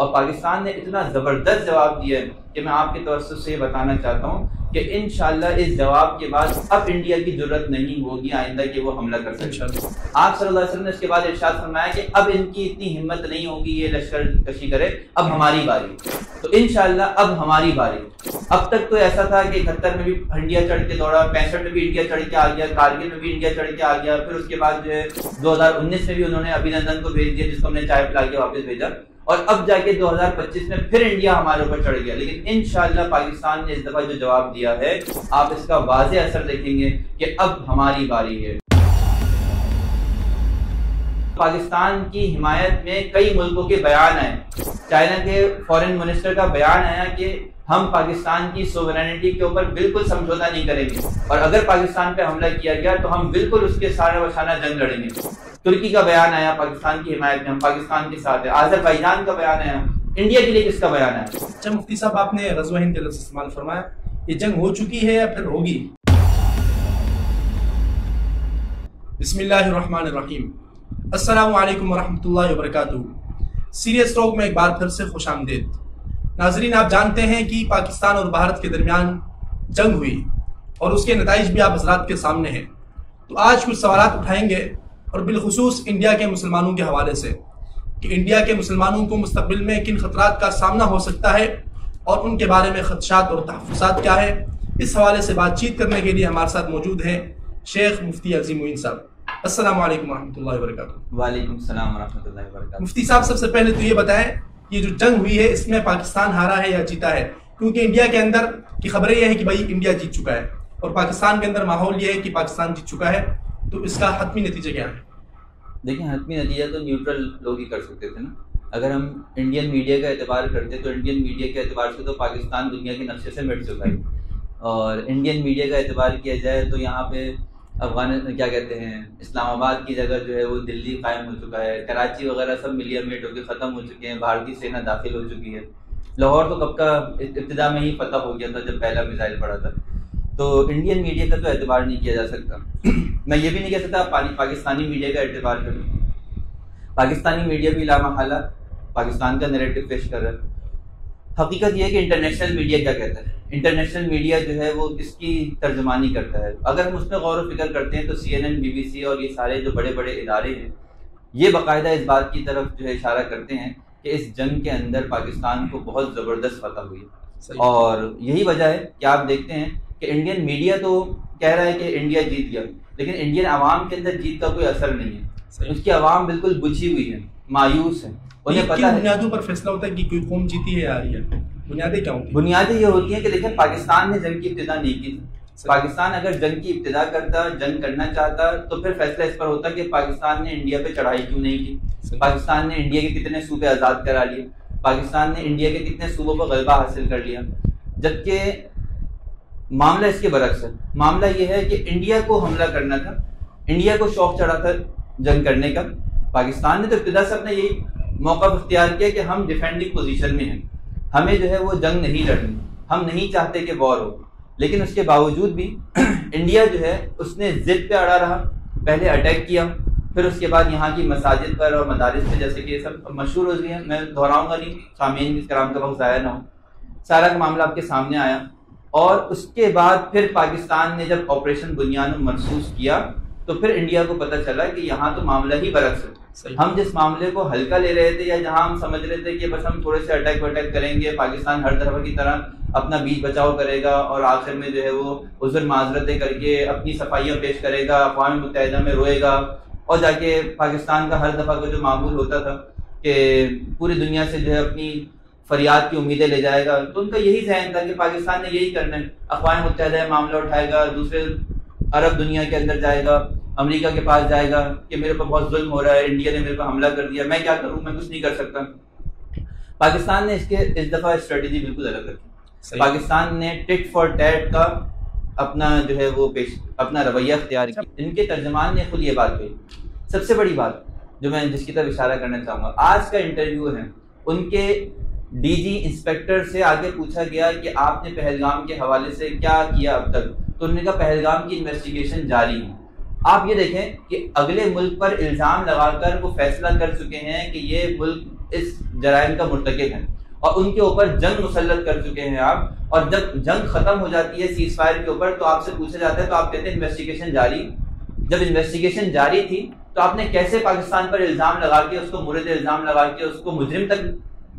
اور پاکستان نے اتنا زبردست جواب دیا ہے کہ میں آپ کے توسط سے یہ بتانا چاہتا ہوں کہ انشاءاللہ اس جواب کے بعد اب انڈیا کی ضرورت نہیں ہوگی آئندہ کہ وہ حملہ کر سکے. آپ صلی اللہ علیہ وسلم نے اس کے بعد ارشاد فرمایا کہ اب ان کی اتنی ہمت نہیں ہوگی یہ لشکر کشی کرے, اب ہماری باری. تو انشاءاللہ اب ہماری باری. اب تک تو ایسا تھا کہ 71 میں بھی انڈیا چڑھ کے دوڑا, 65 میں بھی انڈیا چڑھ کے آ گیا, کارگل میں بھی انڈیا چڑھ کے آ گیا, پھر اس کے بعد جو ہے 2019 میں بھی انہوں نے ابھینندن کو بھیج دیا جس کو ہم نے چائے پلا کے واپس بھیجا, اور اب جا کے 2025 میں پھر انڈیا ہمارے اوپر چڑھ گیا. لیکن انشاءاللہ پاکستان نے اس دفعہ جو جواب دیا ہے آپ اس کا واضح اثر دیکھیں گے کہ اب ہماری باری ہے. پاکستان کی حمایت میں کئی ملکوں کے بیان آئے. چائنا کے فارن منسٹر کا بیان آیا کہ ہم پاکستان کی سوورینٹی کے اوپر بالکل سمجھوتا نہیں کریں گے, اور اگر پاکستان پہ حملہ کیا گیا تو ہم بالکل اس کے سارا وشانہ جنگ لڑیں گے. ترکی کا بیان آیا پاکستان کی حمایت میں, ہم پاکستان کے ساتھ ہیں. آذربائیجان کا بیان آیا. انڈیا کے لیے کس کا بیان آیا؟ اچھا مفتی صاحب, آپ نے غزوہ ہند کا لفظ استعمال فرمایا, یہ جنگ ہو چکی ہے یا پھر ہوگی؟ بسم اللہ الرحمن الرحیم. السلام علیکم ورحمۃ اللہ وبرکاتہ. سیریس ٹاک میں ایک بار پھر سے خوش آمدید. ناظرین, آپ جانتے ہیں کہ پاکستان اور بھارت کے درمیان جنگ ہوئی اور اس کے نتائج بھی آپ حضرات کے سامنے ہیں. تو آج کچھ سوالات اٹھائیں گے, اور بالخصوص انڈیا کے مسلمانوں کے حوالے سے, کہ انڈیا کے مسلمانوں کو مستقبل میں کن خطرات کا سامنا ہو سکتا ہے اور ان کے بارے میں خدشات اور تحفظات کیا ہے. اس حوالے سے بات چیت کرنے کے لیے ہمارے ساتھ موجود ہیں شیخ مفتی عظیم معین صاحب. السلام علیکم ورحمۃ اللہ وبرکاتہ. وعلیکم السلام ورحمۃ اللہ وبرکاتہ. مفتی صاحب, سب سے پہلے تو یہ بتائیں یہ جو جنگ ہوئی ہے اس میں پاکستان ہارا ہے یا جیتا ہے؟ کیونکہ انڈیا کے اندر کی خبریں یہ ہے کہ بھائی انڈیا جیت چکا ہے, اور پاکستان کے اندر ماحول یہ ہے کہ پاکستان جیت چکا ہے. تو اس کا حتمی نتیجہ کیا ہے؟ دیکھیں, حتمی نتیجہ تو نیوٹرل لوگ ہی کر سکتے تھے نا. اگر ہم انڈین میڈیا کا اعتبار کرتے تو انڈین میڈیا کے اعتبار سے تو پاکستان دنیا کے نقشے سے مٹ چکا ہے, اور انڈین میڈیا کا اعتبار کیا جائے تو یہاں پہ کیا کہتے ہیں, اسلام آباد کی جگہ جو ہے وہ دلی قائم ہو چکا ہے, کراچی وغیرہ سب ملیا میٹ ہو کے ختم ہو چکے ہیں, بھارتی سینا داخل ہو چکی ہے. لاہور تو کب کا ابتدا میں ہی فتح ہو گیا تھا جب پہلا میزائل پڑا تھا. تو انڈین میڈیا کا تو اعتبار نہیں کیا جا سکتا. میں یہ بھی نہیں کہہ سکتا پاکستانی میڈیا کا اعتبار کریں. پاکستانی میڈیا بھی لامحالہ پاکستان کا نیریٹو پیش کر رہا ہے. حقیقت یہ ہے کہ انٹرنیشنل میڈیا کیا کہتا ہے. انٹرنیشنل میڈیا جو ہے وہ کس کی ترجمانی کرتا ہے. اگر ہم اس میں غور و فکر کرتے ہیں تو CNN, BBC اور یہ سارے جو بڑے بڑے ادارے ہیں یہ باقاعدہ اس بات کی طرف جو ہے اشارہ کرتے ہیں کہ اس جنگ کے اندر پاکستان کو بہت زبردست فتح ہوئی. اور یہی وجہ ہے کہ آپ دیکھتے ہیں کہ انڈین میڈیا تو کہہ رہا ہے کہ انڈیا جیت گیا, لیکن انڈین عوام کے اندر جیت کا کوئی اثر نہیں ہے. اس کی عوام بالکل بجھی ہوئی ہے, مایوس ہے. انہیں پتہ ہے بنیادوں پر فیصلہ ہوتا ہے کہ کوئی قوم جیتی ہے یا ہاری ہے. بنیادیں کیا ہوتی ہیں؟ بنیادیں یہ ہوتی ہیں کہ دیکھیں, پاکستان نے جنگ کی ابتدا نہیں کی. پاکستان اگر جنگ کی ابتدا کرتا, جنگ کرنا چاہتا, تو پھر فیصلہ اس پر ہوتا کہ پاکستان نے انڈیا پہ چڑھائی کیوں نہیں کی, پاکستان نے انڈیا کے کتنے صوبے آزاد کرا لیے, پاکستان نے انڈیا کے کتنے صوبوں پر غلبہ حاصل کر لیا. جبکہ معاملہ اس کے برعکس ہے. معاملہ یہ ہے کہ انڈیا کو حملہ کرنا تھا, انڈیا کو شوق چڑھا تھا جنگ کرنے کا. پاکستان نے تو ابتدا سے اپنا یہی موقف اختیار کیا کہ ہم ڈیفینڈنگ پوزیشن میں ہیں, ہمیں جو ہے وہ جنگ نہیں لڑنی, ہم نہیں چاہتے کہ وار ہو. لیکن اس کے باوجود بھی انڈیا جو ہے اس نے ضد پہ اڑا رہا. پہلے اٹیک کیا, پھر اس کے بعد یہاں کی مساجد پر اور مدارس پہ, جیسے کہ یہ سب مشہور ہو گئی ہیں, میں دہراؤں گا نہیں, سامعین کرام کا وقت ضائع نہ ہو. سارا کا معاملہ آپ کے سامنے آیا. اور اس کے بعد پھر پاکستان نے جب آپریشن بنیان مرصوص کیا تو پھر انڈیا کو پتہ چلا کہ یہاں تو معاملہ ہی برعکس ہے. ہم جس معاملے کو ہلکا لے رہے تھے, یا جہاں ہم سمجھ رہے تھے کہ بس ہم تھوڑے سے اٹیک وٹیک کریں گے, پاکستان ہر دفعہ کی طرح اپنا بیچ بچاؤ کرے گا اور آخر میں جو ہے وہ عذر معذرتیں کر کے اپنی صفائیاں پیش کرے گا, اقوام متحدہ میں روئے گا, اور جا کے پاکستان کا ہر دفعہ کا جو معمول ہوتا تھا کہ پوری دنیا سے جو ہے اپنی فریاد کی امیدیں لے جائے گا. تو ان کا یہی ذہن تھا کہ پاکستان نے یہی کرنا ہے, اقوام متحدہ میں معاملہ اٹھائے گا, دوسرے عرب دنیا کے اندر جائے گا, امریکہ کے پاس جائے گا کہ میرے پر بہت ظلم ہو رہا ہے, انڈیا نے میرے پر حملہ کر دیا, میں کیا کروں, میں کچھ نہیں کر سکتا. پاکستان نے اس دفعہ اسٹریٹجی بالکل الگ رکھی. پاکستان نے ٹٹ فار ٹیٹ کا اپنا جو ہے وہ اپنا رویہ اختیار کیا. ان کے ترجمان نے خود یہ بات کہی. سب سے بڑی بات جو میں جس کی طرف اشارہ کرنا چاہوں گا, آج کا انٹرویو ہے ان کے ڈی جی انسپیکٹر سے آگے پوچھا گیا کہ آپ نے پہلگام کے حوالے سے کیا کیا اب تک, تو انہوں نے کہا پہلگام کی انویسٹیگیشن جاری ہے. آپ یہ دیکھیں کہ اگلے ملک پر الزام لگا کر وہ فیصلہ کر چکے ہیں کہ یہ ملک اس جرائم کا مرتکب ہیں اور ان کے اوپر جنگ مسلط کر چکے ہیں آپ، اور جب جنگ ختم ہو جاتی ہے سیز فائر کے اوپر تو آپ سے پوچھا جاتا ہے تو آپ کہتے ہیں انویسٹیگیشن جاری. جب انویسٹیگیشن جاری تھی تو آپ نے کیسے پاکستان پر الزام لگا کے اس کو مورد الزام لگا کے اس کو مجرم تک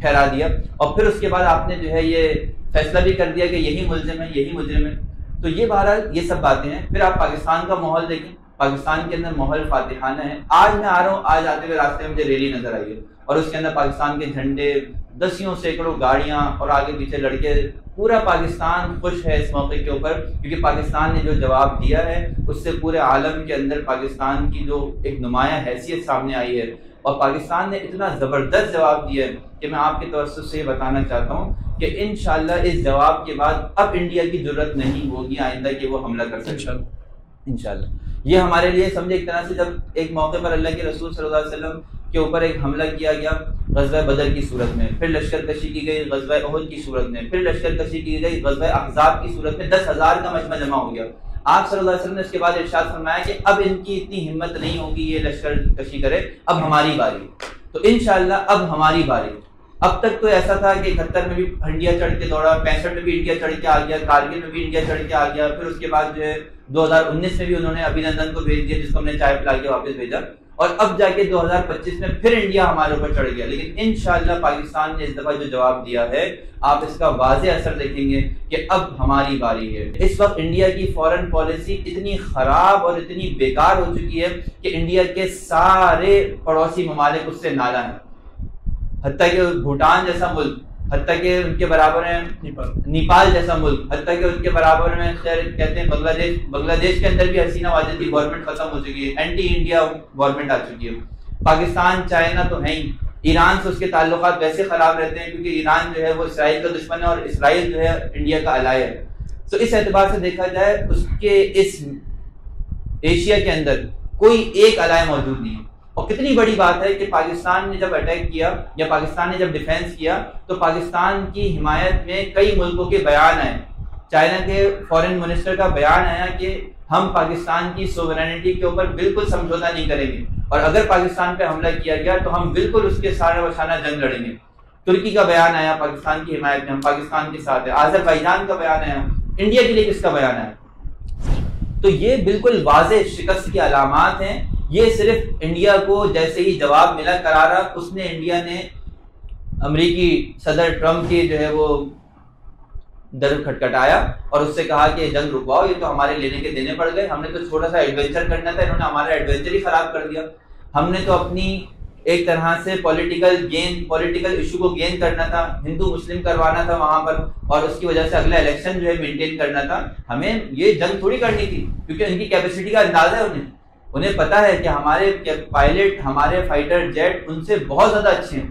ٹھہرا دیا، اور پھر اس کے بعد آپ نے جو ہے یہ فیصلہ بھی کر دیا کہ یہی ملزم ہے، یہی مجرم ہے. تو یہ بہرحال یہ سب باتیں ہیں. پھر آپ پاکستان کا ماحول دیکھیں، پاکستان کے اندر ماحول فاتحانہ ہے. آج میں آ رہا ہوں، آج آتے ہوئے راستے میں مجھے ریلی نظر آئی ہے اور اس کے اندر پاکستان کے جھنڈے، دسیوں سینکڑوں گاڑیاں اور آگے پیچھے لڑکے. پورا پاکستان خوش ہے اس موقع کے اوپر، کیونکہ پاکستان نے جو جواب دیا ہے اس سے پورے عالم کے اندر پاکستان کی جو ایک نمایاں حیثیت سامنے آئی ہے. اور پاکستان نے اتنا زبردست جواب دیا ہے کہ میں آپ کے توسط سے یہ بتانا چاہتا ہوں کہ انشاءاللہ اس جواب کے بعد اب انڈیا کی ضرورت نہیں ہوگی آئندہ کہ وہ حملہ کر سکے انشاءاللہ. یہ ہمارے لیے سمجھے ایک طرح سے جب ایک موقع پر اللہ کے رسول صلی اللہ علیہ وسلم کے اوپر ایک حملہ کیا گیا غزوہ بدر کی صورت میں، پھر لشکر کشی کی گئی غزوہ احد کی صورت میں، پھر لشکر کشی کی گئی غزوہ احزاب کی صورت میں، 10,000 کا مجمع جمع ہو گیا. آپ صلی اللہ علیہ وسلم نے اس کے بعد ارشاد فرمایا کہ اب ان کی اتنی ہمت نہیں ہوگی یہ لشکر کشی کرے، اب ہماری باری. تو انشاءاللہ اب ہماری باری. اب تک تو ایسا تھا کہ 71 میں بھی انڈیا چڑھ کے دوڑا، 65 میں بھی انڈیا چڑھ کے آ گیا، کارگل میں بھی انڈیا چڑھ کے آ گیا، پھر اس کے بعد جو ہے 2019 میں بھی انہوں نے ابھینندن کو بھیج دیا جس کو ہم نے چائے پلا کے واپس بھیجا، اور اب جا کے 2025 میں پھر انڈیا ہمارے اوپر چڑھ گیا. لیکن انشاءاللہ پاکستان نے اس دفعہ جو جواب دیا ہے آپ اس کا واضح اثر دیکھیں گے کہ اب ہماری باری ہے. اس وقت انڈیا کی فورن پالیسی اتنی خراب اور اتنی بیکار ہو چکی ہے کہ انڈیا کے سارے پڑوسی ممالک اس سے ناراض ہیں، حتیٰ کہ بھوٹان جیسا ملک، حتیٰ کہ ان کے برابر ہیں نیپال جیسا ملک، حتیٰ کہ ان کے برابر میں خیر کہتے ہیں بنگلہ دیش کے اندر بھی حسینہ واجد کی گورنمنٹ ختم ہو چکی ہے، اینٹی انڈیا گورنمنٹ آ چکی ہے. پاکستان چائنا تو ہے ہی، ایران سے اس کے تعلقات ویسے خراب رہتے ہیں کیونکہ ایران جو ہے وہ اسرائیل کا دشمن ہے اور اسرائیل جو ہے انڈیا کا الائے ہے. تو اس اعتبار سے دیکھا جائے اس کے اس ایشیا کے اندر کوئی ایک الائے موجود نہیں ہے. اور کتنی بڑی بات ہے کہ پاکستان نے جب اٹیک کیا یا پاکستان نے جب ڈیفینس کیا تو پاکستان کی حمایت میں کئی ملکوں کے بیان آئے. چائنا کے فارن منسٹر کا بیان آیا کہ ہم پاکستان کی سوورینٹی کے اوپر بالکل سمجھوتا نہیں کریں گے اور اگر پاکستان پہ حملہ کیا گیا تو ہم بالکل اس کے سارے وشانہ جنگ لڑیں گے. ترکی کا بیان آیا پاکستان کی حمایت میں، ہم پاکستان کے ساتھ ہیں. آذربائیجان کا بیان آیا. انڈیا کے لیے کس کا بیان آیا؟ تو یہ بالکل واضح شکست کی علامات ہیں. یہ صرف انڈیا کو جیسے ہی جواب ملا کرارا، اس نے انڈیا نے امریکی صدر ٹرمپ کی جو ہے وہ در کھٹکھٹایا اور اس سے کہا کہ جنگ رکواؤ، یہ تو ہمارے لینے کے دینے پڑ گئے، ہم نے تو چھوٹا سا ایڈونچر کرنا تھا، انہوں نے ہمارا ایڈونچر ہی خراب کر دیا. ہم نے تو اپنی ایک طرح سے پولیٹیکل ایشو کو گین کرنا تھا، ہندو مسلم کروانا تھا وہاں پر، اور اس کی وجہ سے اگلا الیکشن جو ہے مینٹین کرنا تھا. ہمیں یہ جنگ تھوڑی کرنی تھی کیونکہ ان کی کیپیسٹی کا اندازہ ہے. انہیں پتا ہے کہ ہمارے پائلٹ، ہمارے فائٹر جیٹ ان سے بہت زیادہ اچھے ہیں.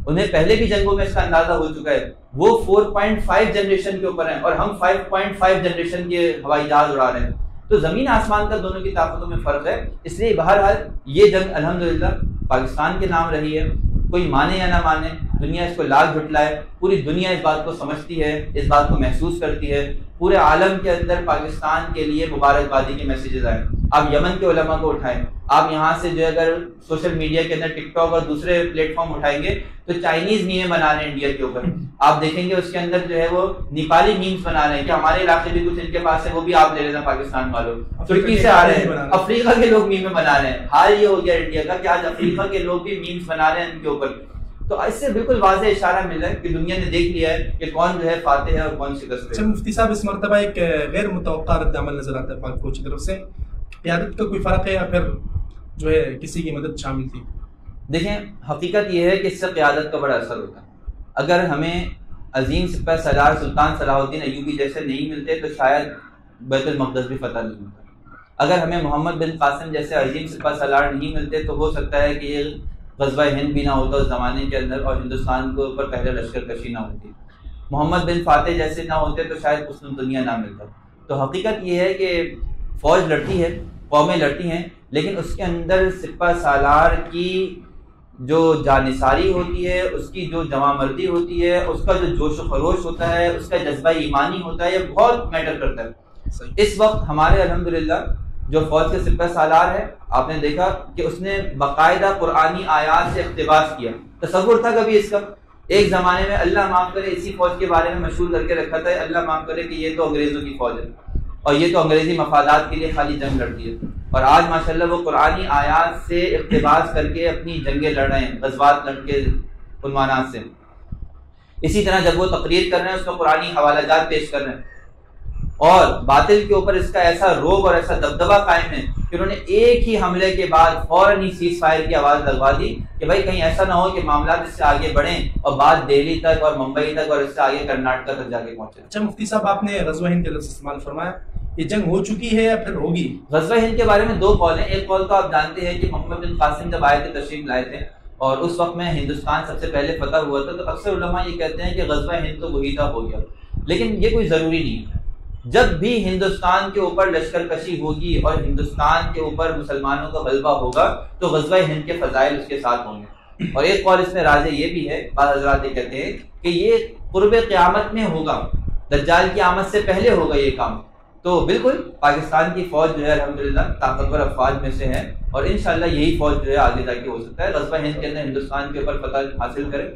انہیں پہلے بھی جنگوں میں اس کا اندازہ ہو چکا ہے. وہ 4.5 جنریشن کے اوپر ہیں اور ہم 5.5 جنریشن کے ہوائی جہاز اڑا رہے ہیں. تو زمین آسمان کا دونوں کی طاقتوں میں فرق ہے. اس لیے بہرحال یہ جنگ الحمدللہ پاکستان کے نام رہی ہے. کوئی مانے یا نہ مانے، دنیا اس کو لاکھ جھٹلائے، پوری دنیا اس بات کو سمجھتی ہے، اس بات کو محسوس کرتی ہے. پورے عالم کے اندر پاکستان کے لیے مبارکبادی کے میسیجز آئے. آپ یمن کے علماء کو اٹھائیں، آپ یہاں سے جو اگر سوشل میڈیا کے اندر ٹک ٹاک اور دوسرے پلیٹ فارم اٹھائیں گے تو چائنیز میمیں بنا رہے ہیں انڈیا کے اوپر. آپ دیکھیں گے اس کے اندر جو ہے وہ نیپالی میمز بنا رہے ہیں کہ ہمارے علاقے بھی کچھ ان کے پاس ہے، وہ بھی آپ لے لینا پاکستان والوں. ترکی سے آ رہے ہیں، افریقہ کے لوگ میمیں بنا رہے ہیں. حال یہ ہو گیا انڈیا کا کہ آج افریقہ کے لوگ بھی میمز بنا رہے ہیں ان کے اوپر. تو اس سے بالکل واضح اشارہ مل رہا ہے کہ دنیا نے دیکھ لیا ہے کہ کون جو ہے فاتح ہے اور کون شکست ہے. مفتی صاحب اس مرتبہ ایک غیر متوقع رد عمل نظر آتا ہے پاک فوج کی طرف سے. قیادت کا کوئی فرق ہے یا پھر جو ہے کسی کی مدد شامل تھی؟ دیکھیں حقیقت یہ ہے کہ اس سے قیادت کا بڑا اثر ہوتا ہے. اگر ہمیں عظیم سپہ سالار سلطان صلاح الدین ایوبی جیسے نہیں ملتے تو شاید بیت المقدس بھی فتح نہیں ہوتا. اگر ہمیں محمد بن قاسم جیسے عظیم سپہ سالار نہیں ملتے تو ہو سکتا ہے کہ یہ غزوہ ہند بھی نہ ہوتا اس زمانے کے اندر اور ہندوستان کے اوپر پہلے لشکر کشی نہ ہوتی. محمد بن فاتح جیسے نہ ہوتے تو شاید مسلم دنیا نہ ملتا. تو حقیقت یہ ہے کہ فوج لڑتی ہے، قومیں لڑتی ہیں، لیکن اس کے اندر سپہ سالار کی جو جانثاری ہوتی ہے، اس کی جو جمع مردی ہوتی ہے، اس کا جو جوش و خروش ہوتا ہے، اس کا جذبہ ایمانی ہوتا ہے، یہ بہت میٹر کرتا ہے. اس وقت ہمارے الحمدللہ جو فوج کے سپہ سالار ہے، آپ نے دیکھا کہ اس نے باقاعدہ قرآنی آیات سے اقتباس کیا. تصور تھا کبھی اس کا؟ ایک زمانے میں اللہ معاف کرے اسی فوج کے بارے میں مشہور کر کے رکھا تھا، اللہ معاف کرے کہ یہ تو انگریزوں کی فوج ہے اور یہ تو انگریزی مفادات کے لیے خالی جنگ لڑتی ہے. اور آج ماشاءاللہ وہ قرآنی آیات سے اقتباس کر کے اپنی جنگیں لڑ رہے ہیں، غزوات لڑ کے عنوانات سے. اسی طرح جب وہ تقریر کر رہے ہیں اس میں قرآنی حوالہ جات پیش کر رہے ہیں، اور باطل کے اوپر اس کا ایسا روب اور ایسا دبدبہ قائم ہے کہ انہوں نے ایک ہی حملے کے بعد فوراً ہی سیز فائر کی آواز لگوا دی کہ بھائی کہیں ایسا نہ ہو کہ معاملات اس سے آگے بڑھیں اور بات دہلی تک اور ممبئی تک اور اس سے آگے کرناٹکا تک جا کے پہنچے. اچھا مفتی صاحب، آپ نے غزوہ ہند کا لفظ استعمال فرمایا، یہ جنگ ہو چکی ہے یا پھر ہوگی؟ غزوہ ہند کے بارے میں دو قول ہیں. ایک قول تو آپ جانتے ہیں کہ محمد بن قاسم جب آئے تھے، تشریف لائے تھے اور اس وقت میں ہندوستان سب سے پہلے فتح ہوا تھا، تو اکثر علماء یہ کہتے ہیں کہ غزوہ ہند تو وہی تھا، ہو گیا. لیکن یہ کوئی ضروری نہیں ہے. جب بھی ہندوستان کے اوپر لشکر کشی ہوگی اور ہندوستان کے اوپر مسلمانوں کا غلبہ ہوگا تو غزوہ ہند کے فضائل اس کے ساتھ ہوں گے. اور ایک قول اس میں راجح یہ بھی ہے، بعض حضرات یہ کہتے ہیں کہ یہ قرب قیامت میں ہوگا، دجال کی آمد سے پہلے ہوگا یہ کام. تو بالکل پاکستان کی فوج جو ہے الحمدللہ طاقتور افواج میں سے ہے اور انشاءاللہ یہی فوج جو ہے آگے جا کے ہو سکتا ہے غزوہ ہند کے اندر ہندوستان کے اوپر فتح حاصل کرے.